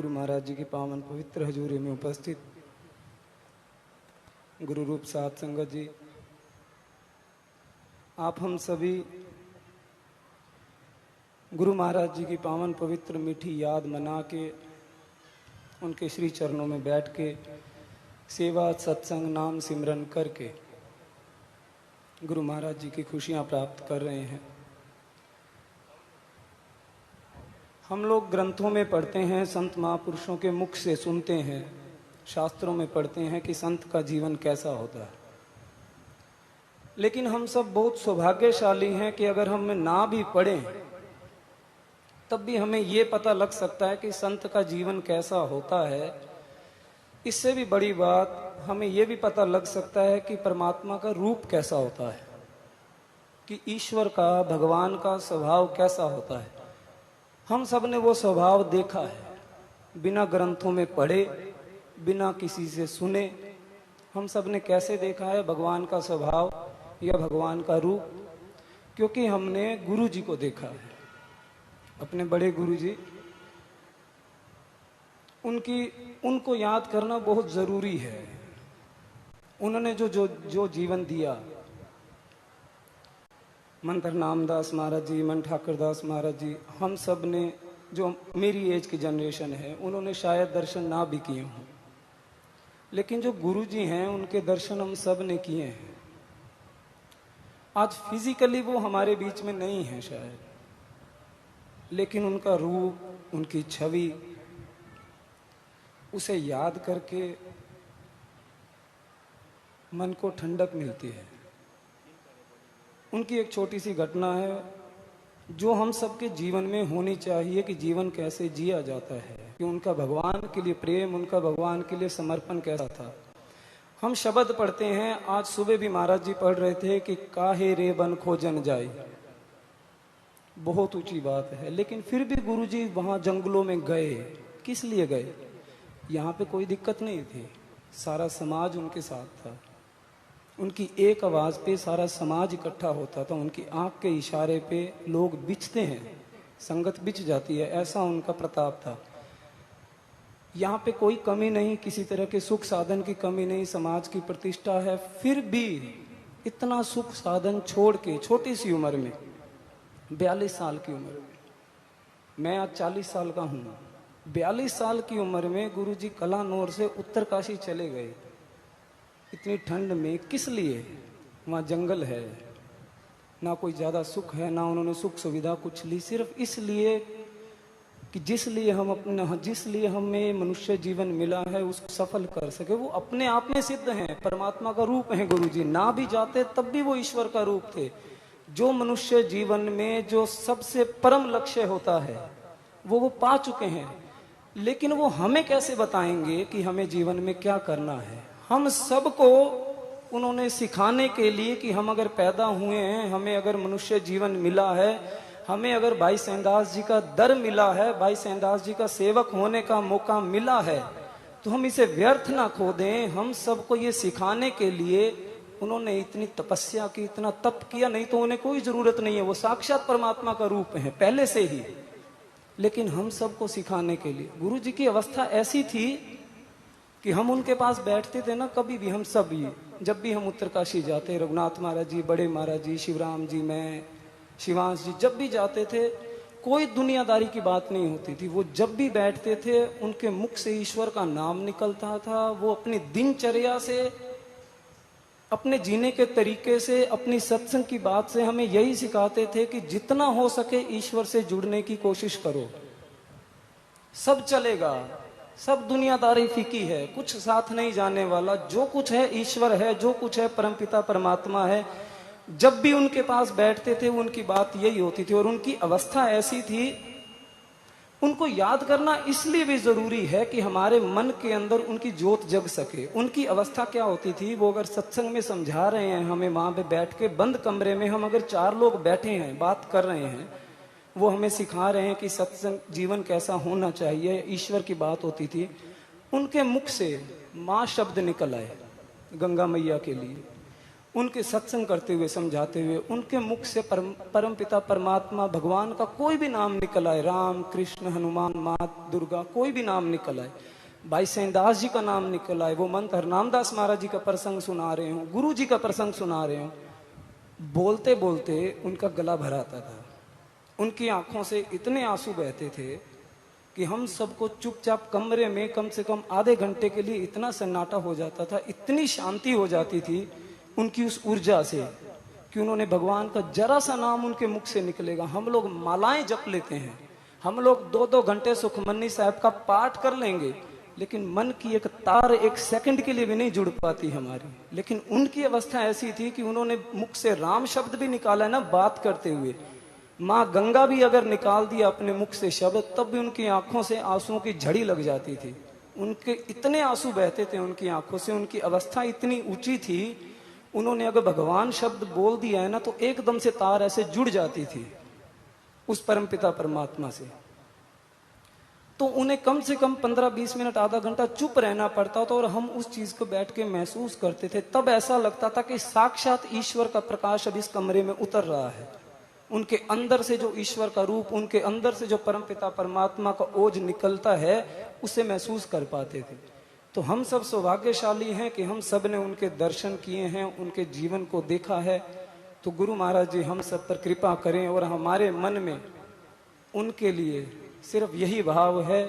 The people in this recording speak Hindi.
गुरु महाराज जी की पावन पवित्र हजूरी में उपस्थित गुरु रूप साध संगत जी, आप हम सभी गुरु महाराज जी की पावन पवित्र मीठी याद मना के उनके श्री चरणों में बैठ के सेवा सत्संग नाम सिमरन करके गुरु महाराज जी की खुशियां प्राप्त कर रहे हैं। हम लोग ग्रंथों में पढ़ते हैं, संत महापुरुषों के मुख से सुनते हैं, शास्त्रों में पढ़ते हैं कि संत का जीवन कैसा होता है। लेकिन हम सब बहुत सौभाग्यशाली हैं कि अगर हम ना भी पढ़ें तब भी हमें ये पता लग सकता है कि संत का जीवन कैसा होता है। इससे भी बड़ी बात हमें ये भी पता लग सकता है कि परमात्मा का रूप कैसा होता है, कि ईश्वर का, भगवान का स्वभाव कैसा होता है। हम सब ने वो स्वभाव देखा है, बिना ग्रंथों में पढ़े, बिना किसी से सुने। हम सब ने कैसे देखा है भगवान का स्वभाव या भगवान का रूप? क्योंकि हमने गुरु जी को देखा है, अपने बड़े गुरु जी। उनको याद करना बहुत जरूरी है। उन्होंने जो जीवन दिया, मंतर नामदास महाराज जी, मन ठाकुर दास महाराज जी, हम सब ने, जो मेरी एज की जनरेशन है, उन्होंने शायद दर्शन ना भी किए हों, लेकिन जो गुरु जी हैं उनके दर्शन हम सब ने किए हैं। आज फिजिकली वो हमारे बीच में नहीं है शायद, लेकिन उनका रूप, उनकी छवि, उसे याद करके मन को ठंडक मिलती है। उनकी एक छोटी सी घटना है जो हम सबके जीवन में होनी चाहिए कि जीवन कैसे जिया जाता है, कि उनका भगवान के लिए प्रेम, उनका भगवान के लिए समर्पण कैसा था। हम शब्द पढ़ते हैं, आज सुबह भी महाराज जी पढ़ रहे थे कि काहे रे बन खोजन जाए। बहुत ऊंची बात है, लेकिन फिर भी गुरु जी वहां जंगलों में गए। किस लिए गए? यहाँ पे कोई दिक्कत नहीं थी, सारा समाज उनके साथ था। उनकी एक आवाज पे सारा समाज इकट्ठा होता था। उनकी आंख के इशारे पे लोग बिछते हैं, संगत बिछ जाती है, ऐसा उनका प्रताप था। यहाँ पे कोई कमी नहीं, किसी तरह के सुख साधन की कमी नहीं, समाज की प्रतिष्ठा है। फिर भी इतना सुख साधन छोड़ के छोटी सी उम्र में, 42 साल की उम्र में, मैं आज 40 साल का हूँ, 42 साल की उम्र में गुरु जी कलानौर से उत्तरकाशी चले गए। इतनी ठंड में, किस लिए? वहाँ जंगल है, ना कोई ज़्यादा सुख है, ना उन्होंने सुख सुविधा कुछ ली, सिर्फ इसलिए कि जिसलिए हमें मनुष्य जीवन मिला है उसको सफल कर सके। वो अपने आप में सिद्ध हैं, परमात्मा का रूप है गुरु जी। ना भी जाते तब भी वो ईश्वर का रूप थे। जो मनुष्य जीवन में जो सबसे परम लक्ष्य होता है वो पा चुके हैं। लेकिन वो हमें कैसे बताएंगे कि हमें जीवन में क्या करना है? हम सबको उन्होंने सिखाने के लिए कि हम अगर पैदा हुए हैं, हमें अगर मनुष्य जीवन मिला है, हमें अगर भाई सैनदास जी का दर मिला है, भाई सैनदास जी का सेवक होने का मौका मिला है, तो हम इसे व्यर्थ ना खो दें। हम सबको ये सिखाने के लिए उन्होंने इतनी तपस्या की, इतना तप किया। नहीं तो उन्हें कोई जरूरत नहीं है, वो साक्षात परमात्मा का रूप है पहले से ही। लेकिन हम सबको सिखाने के लिए गुरु जी की अवस्था ऐसी थी कि हम उनके पास बैठते थे ना, कभी भी हम सब ही, जब भी हम उत्तरकाशी जाते, रघुनाथ महाराज जी, बड़े महाराज जी, शिवराम जी, मैं, शिवांश जी, जब भी जाते थे कोई दुनियादारी की बात नहीं होती थी। वो जब भी बैठते थे उनके मुख से ईश्वर का नाम निकलता था। वो अपनी दिनचर्या से, अपने जीने के तरीके से, अपनी सत्संग की बात से हमें यही सिखाते थे कि जितना हो सके ईश्वर से जुड़ने की कोशिश करो। सब चलेगा, सब दुनियादारी फीकी है, कुछ साथ नहीं जाने वाला। जो कुछ है ईश्वर है, जो कुछ है परमपिता परमात्मा है। जब भी उनके पास बैठते थे उनकी बात यही होती थी। और उनकी अवस्था ऐसी थी, उनको याद करना इसलिए भी जरूरी है कि हमारे मन के अंदर उनकी ज्योत जग सके। उनकी अवस्था क्या होती थी, वो अगर सत्संग में समझा रहे हैं हमें, वहां पे बैठ के बंद कमरे में हम अगर 4 लोग बैठे हैं, बात कर रहे हैं, वो हमें सिखा रहे हैं कि सत्संग जीवन कैसा होना चाहिए, ईश्वर की बात होती थी। उनके मुख से माँ शब्द निकल आए गंगा मैया के लिए। उनके सत्संग करते हुए, समझाते हुए, उनके मुख से परम पिता परमात्मा भगवान का कोई भी नाम निकल आए, राम कृष्ण हनुमान मात दुर्गा, कोई भी नाम निकल आए, भाई सैनदास जी का नाम निकल आए, वो मंत्र हरनामदास महाराज जी का प्रसंग सुना रहे हो, गुरु जी का प्रसंग सुना रहे हो, बोलते बोलते उनका गला भर आता था, उनकी आंखों से इतने आंसू बहते थे कि हम सबको चुपचाप कमरे में कम से कम आधे घंटे के लिए इतना सन्नाटा हो जाता था, इतनी शांति हो जाती थी उनकी उस ऊर्जा से कि उन्होंने भगवान का जरा सा नाम उनके मुख से निकलेगा। हम लोग मालाएं जप लेते हैं, हम लोग 2-2 घंटे सुखमनी साहब का पाठ कर लेंगे, लेकिन मन की एक तार एक सेकंड के लिए भी नहीं जुड़ पाती हमारी। लेकिन उनकी अवस्था ऐसी थी कि उन्होंने मुख से राम शब्द भी निकाला है ना बात करते हुए, माँ गंगा भी अगर निकाल दिया अपने मुख से शब्द, तब भी उनकी आंखों से आंसुओं की झड़ी लग जाती थी। उनके इतने आंसू बहते थे उनकी आंखों से, उनकी अवस्था इतनी ऊंची थी, उन्होंने अगर भगवान शब्द बोल दिया है ना तो एकदम से तार ऐसे जुड़ जाती थी उस परमपिता परमात्मा से। तो उन्हें कम से कम 15-20 मिनट आधा घंटा चुप रहना पड़ता था और हम उस चीज को बैठ के महसूस करते थे। तब ऐसा लगता था कि साक्षात ईश्वर का प्रकाश अब इस कमरे में उतर रहा है। उनके अंदर से जो ईश्वर का रूप, उनके अंदर से जो परमपिता परमात्मा का ओज निकलता है, उसे महसूस कर पाते थे। तो हम सब सौभाग्यशाली हैं कि हम सब ने उनके दर्शन किए हैं, उनके जीवन को देखा है। तो गुरु महाराज जी हम सब पर कृपा करें और हमारे मन में उनके लिए सिर्फ यही भाव है